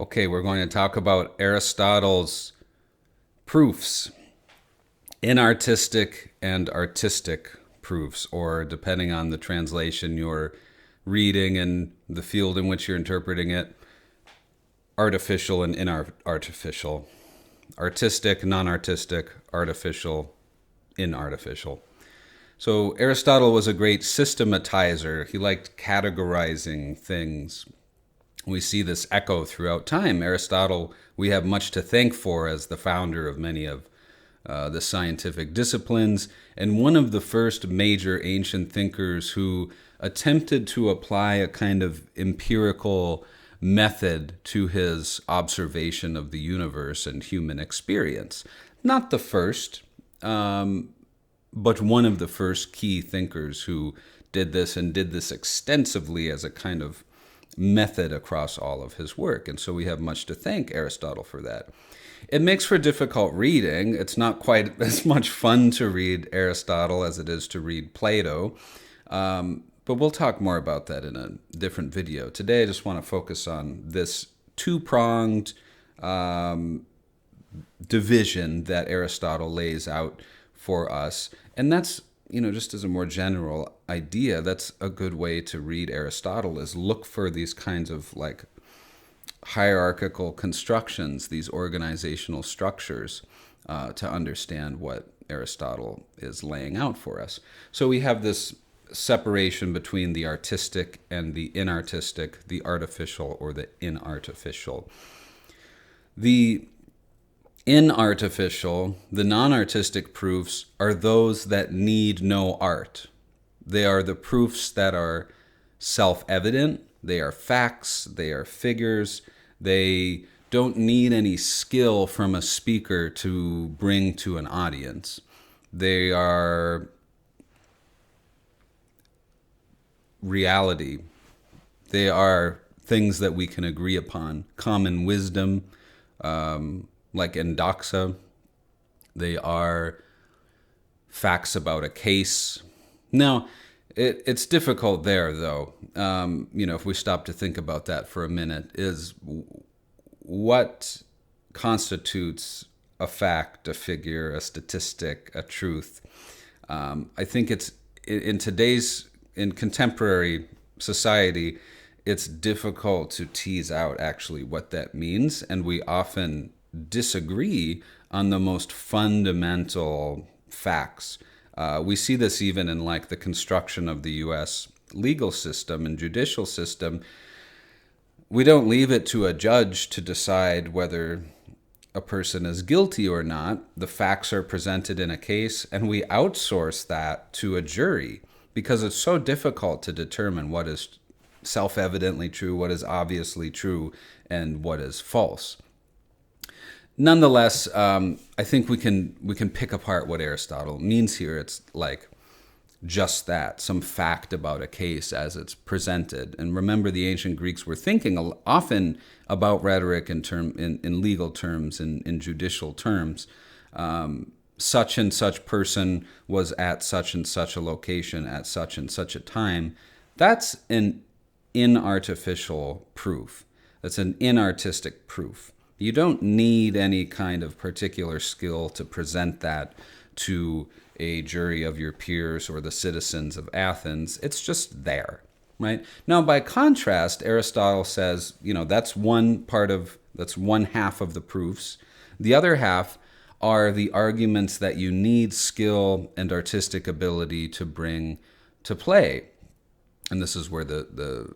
Okay, we're going to talk about Aristotle's proofs, inartistic and artistic proofs, or depending on the translation you're reading and the field in which you're interpreting it, artificial and inartificial, artistic, non-artistic, artificial, inartificial. So Aristotle was a great systematizer. He liked categorizing things. We see this echo throughout time. Aristotle, we have much to thank for as the founder of many of the scientific disciplines, and one of the first major ancient thinkers who attempted to apply a kind of empirical method to his observation of the universe and human experience. Not the first, but one of the first key thinkers who did this and did this extensively as a kind of method across all of his work. And so we have much to thank Aristotle for that. It makes for difficult reading. It's not quite as much fun to read Aristotle as it is to read Plato. But we'll talk more about that in a different video. Today, I just want to focus on this two-pronged division that Aristotle lays out for us. And that's, just as a more general idea, that's a good way to read Aristotle, is look for these kinds of like hierarchical constructions, these organizational structures, to understand what Aristotle is laying out for us. So we have this separation between the artistic and the inartistic, the artificial or the inartificial. The inartificial, the non-artistic proofs are those that need no art. They are the proofs that are self-evident, they are facts, they are figures, they don't need any skill from a speaker to bring to an audience. They are reality. They are things that we can agree upon, common wisdom, like endoxa. They are facts about a case. Now, it's difficult there, though. If we stop to think about that for a minute, is what constitutes a fact, a figure, a statistic, a truth? I think it's in contemporary society, it's difficult to tease out actually what that means, and we often disagree on the most fundamental facts. We see this even in like the construction of the U.S. legal system and judicial system. We don't leave it to a judge to decide whether a person is guilty or not. The facts are presented in a case, and we outsource that to a jury because it's so difficult to determine what is self-evidently true, what is obviously true, and what is false. Nonetheless, I think we can pick apart what Aristotle means here. It's like just that, some fact about a case as it's presented. And remember, the ancient Greeks were thinking often about rhetoric in legal terms, in judicial terms. Such and such person was at such and such a location at such and such a time. That's an inartificial proof. That's an inartistic proof. You don't need any kind of particular skill to present that to a jury of your peers or the citizens of Athens. It's just there, right? Now, by contrast, Aristotle says, that's one half of the proofs. The other half are the arguments that you need skill and artistic ability to bring to play. And this is where the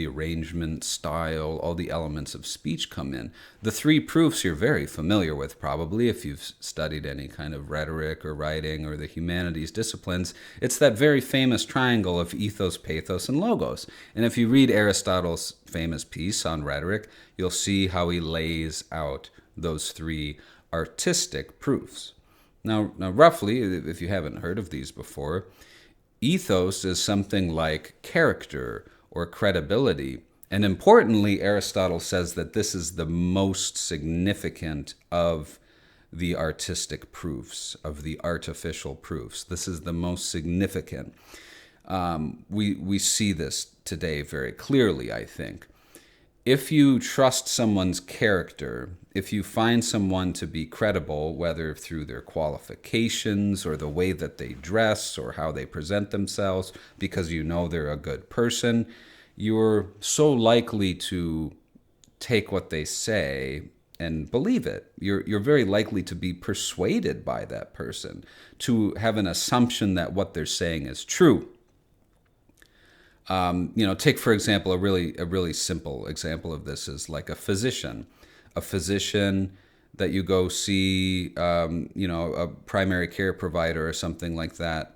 arrangement, style, all the elements of speech come in. The three proofs you're very familiar with probably if you've studied any kind of rhetoric or writing or the humanities disciplines. It's that very famous triangle of ethos, pathos, and logos. And if you read Aristotle's famous piece on rhetoric, you'll see how he lays out those three artistic proofs. Now, roughly, if you haven't heard of these before, ethos is something like character or credibility. And importantly, Aristotle says that this is the most significant of the artistic proofs, of the artificial proofs. This is the most significant. We see this today very clearly, I think. if you trust someone's character, if you find someone to be credible, whether through their qualifications or the way that they dress or how they present themselves, because you know they're a good person, you're so likely to take what they say and believe it. You're very likely to be persuaded by that person, to have an assumption that what they're saying is true. Take for example a really simple example of this is like a physician that you go see, a primary care provider or something like that.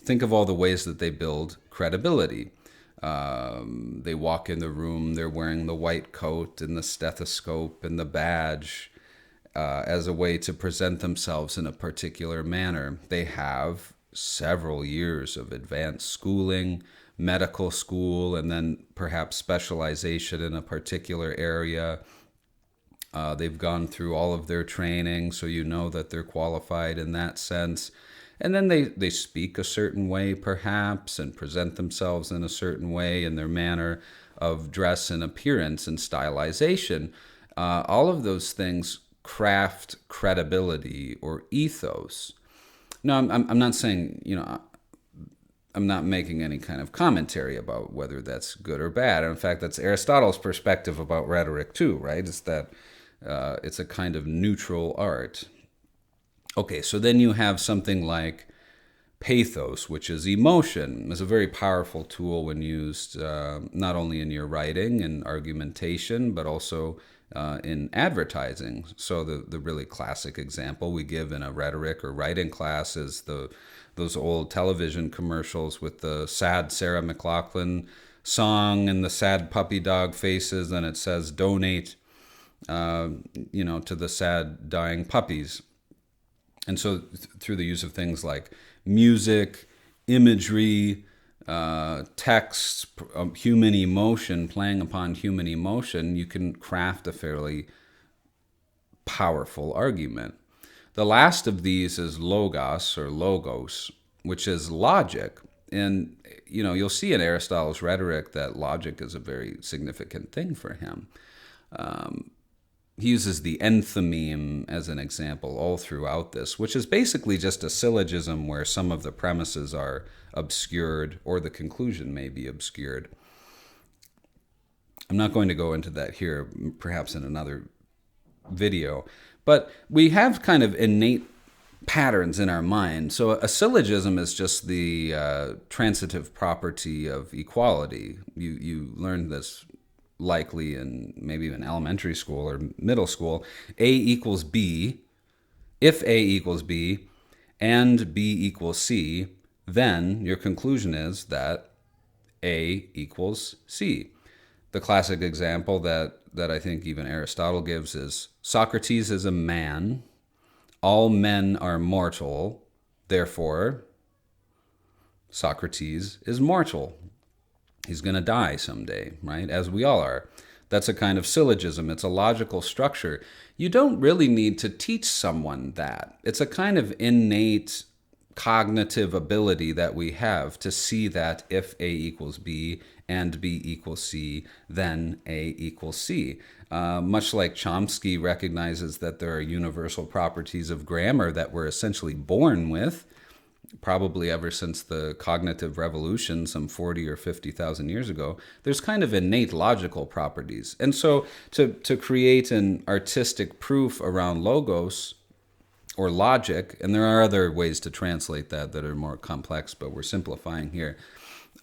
Think of all the ways that they build credibility. They walk in the room, they're wearing the white coat and the stethoscope and the badge as a way to present themselves in a particular manner. They have several years of advanced schooling, medical school, and then perhaps specialization in a particular area. They've gone through all of their training, so you know that they're qualified in that sense. And then they speak a certain way, perhaps, and present themselves in a certain way in their manner of dress and appearance and stylization. All of those things craft credibility or ethos. No, I'm not saying, I'm not making any kind of commentary about whether that's good or bad. In fact, that's Aristotle's perspective about rhetoric too, right? It's that it's a kind of neutral art. Okay, so then you have something like pathos, which is emotion. It's a very powerful tool when used not only in your writing and argumentation, but also in advertising. So the really classic example we give in a rhetoric or writing class is those old television commercials with the sad Sarah McLachlan song and the sad puppy dog faces, and it says donate, to the sad dying puppies. And so through the use of things like music, imagery, text, human emotion, playing upon human emotion, you can craft a fairly powerful argument. The last of these is logos, which is logic. And, you'll see in Aristotle's rhetoric that logic is a very significant thing for him. He uses the enthymeme as an example all throughout this, which is basically just a syllogism where some of the premises are obscured or the conclusion may be obscured. I'm not going to go into that here, perhaps in another video, but we have kind of innate patterns in our mind. So a syllogism is just the transitive property of equality. You learned this likely in maybe even elementary school or middle school. A equals B. If A equals B and B equals C, then your conclusion is that A equals C. The classic example that I think even Aristotle gives is Socrates is a man. All men are mortal. Therefore, Socrates is mortal. He's going to die someday, right? As we all are. That's a kind of syllogism. It's a logical structure. You don't really need to teach someone that. It's a kind of innate cognitive ability that we have to see that if A equals B and B equals C, then A equals C. Much like Chomsky recognizes that there are universal properties of grammar that we're essentially born with, probably ever since the cognitive revolution some 40 or 50,000 years ago, there's kind of innate logical properties. And so to create an artistic proof around logos or logic, and there are other ways to translate that are more complex, but we're simplifying here.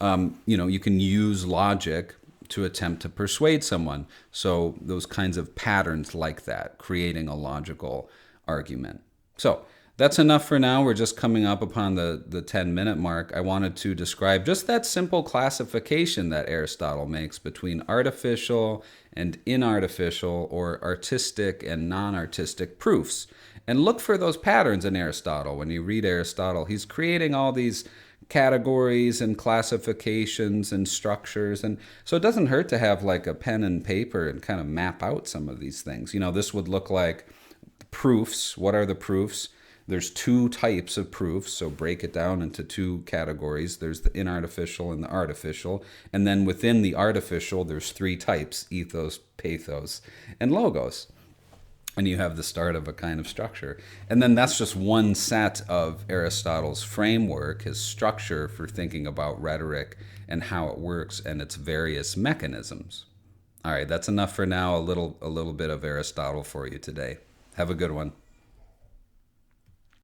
You can use logic to attempt to persuade someone. So those kinds of patterns like that, creating a logical argument. So that's enough for now. We're just coming up upon the 10-minute mark. I wanted to describe just that simple classification that Aristotle makes between artificial and inartificial, or artistic and non-artistic proofs. And look for those patterns in Aristotle. When you read Aristotle, he's creating all these categories and classifications and structures. And so it doesn't hurt to have like a pen and paper and kind of map out some of these things. This would look like proofs. What are the proofs? There's two types of proofs, so break it down into two categories. There's the inartificial and the artificial. And then within the artificial, there's three types: ethos, pathos, and logos. And you have the start of a kind of structure. And then that's just one set of Aristotle's framework, his structure for thinking about rhetoric and how it works and its various mechanisms. All right, that's enough for now. A little bit of Aristotle for you today. Have a good one.